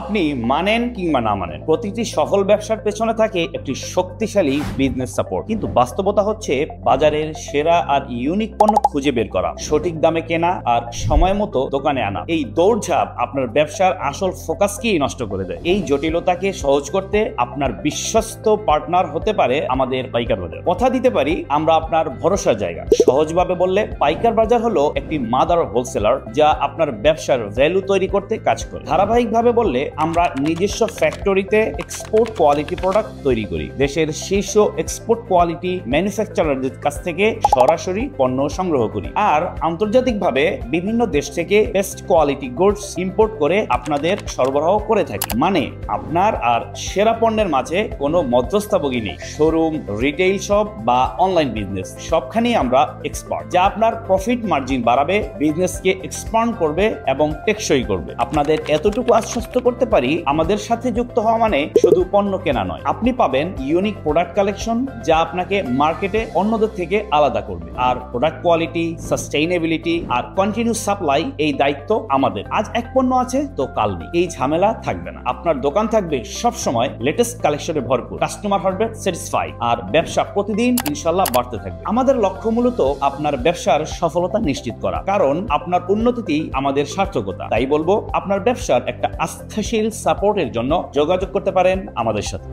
আপনি মানেন কিংবা না মানেন, প্রতিটি সফল ব্যবসার পেছনে থাকে একটি শক্তিশালী বিজনেস সাপোর্ট। কিন্তু বাস্তবতা হচ্ছে বাজারের সেরা আর ইউনিক পণ্য খুঁজে বের করা, সঠিক দামে কেনা আর সময় মতো দোকানে আনা। এই দৌড়ঝাঁপ আপনার ব্যবসার আসল ফোকাসকেই নষ্ট করে দেয়। এই জটিলতাকে সহজ করতে আপনার বিশ্বস্ত পার্টনার হতে পারে আমাদের পাইকার বাজার। কথা দিতে পারি আমরা আপনার ভরসার জায়গা। সহজভাবে বললে পাইকার বাজার হলো একটি মাদার হোলসেলার যা আপনার ব্যবসার ভ্যালু তৈরি করতে কাজ করে। ধারাবাহিকভাবে বললে আমরা নিজস্ব ফ্যাক্টরিতে এক্সপোর্ট কোয়ালিটি প্রোডাক্ট তৈরি করি, দেশের শীর্ষ এক্সপোর্ট কোয়ালিটি ম্যানুফ্যাকচারারদের কাছ থেকে সরাসরি পণ্য সংগ্রহ করি, আর আন্তর্জাতিকভাবে বিভিন্ন দেশ থেকে বেস্ট কোয়ালিটি গুডস ইম্পোর্ট করে আপনাদের সরবরাহ করে থাকি। মানে আপনার আর সেরা পণ্যের মাঝে কোনো মধ্যস্থভোগী নেই। শোরুম, রিটেইল শপ বা অনলাইন বিজনেস সবখানেই আমরা এক্সপার্ট, যা আপনার প্রফিট মার্জিন বাড়াবে, বিজনেসকে এক্সপান্ড করবে এবং টেকসই করবে। আপনাদের এতটুকু আশ্বস্ত করতে পারি, আমাদের সাথে যুক্ত হওয়া মানে শুধু পণ্য কেনা নয়, আপনি পাবেন ইউনিক প্রোডাক্ট কালেকশন যা আপনাকে মার্কেটে অন্যদের থেকে আলাদা করবে। আর প্রোডাক্ট কোয়ালিটি, সাস্টেইনেবিলিটি আর কন্টিনিউ সাপ্লাই, এই দায়িত্ব আমাদের। আজ এক পণ্য আছে তো কাল নেই, এই ঝামেলা থাকবে না। আপনার দোকান থাকবে সব সময় লেটেস্ট কালেকশনে ভরপুর, কাস্টমার হবে স্যাটিসফাই আর ব্যবসা প্রতিদিন ইনশাআল্লাহ বাড়তে থাকবে। আমাদের লক্ষ্য মূলত আপনার ব্যবসার সফলতা নিশ্চিত করা, কারণ আপনার উন্নতিতেই আমাদের সার্থকতা। তাই বলবো, আপনার ব্যবসার একটা আস্থাশীল সাপোর্টের জন্য যোগাযোগ করতে পারেন আমাদের সাথে।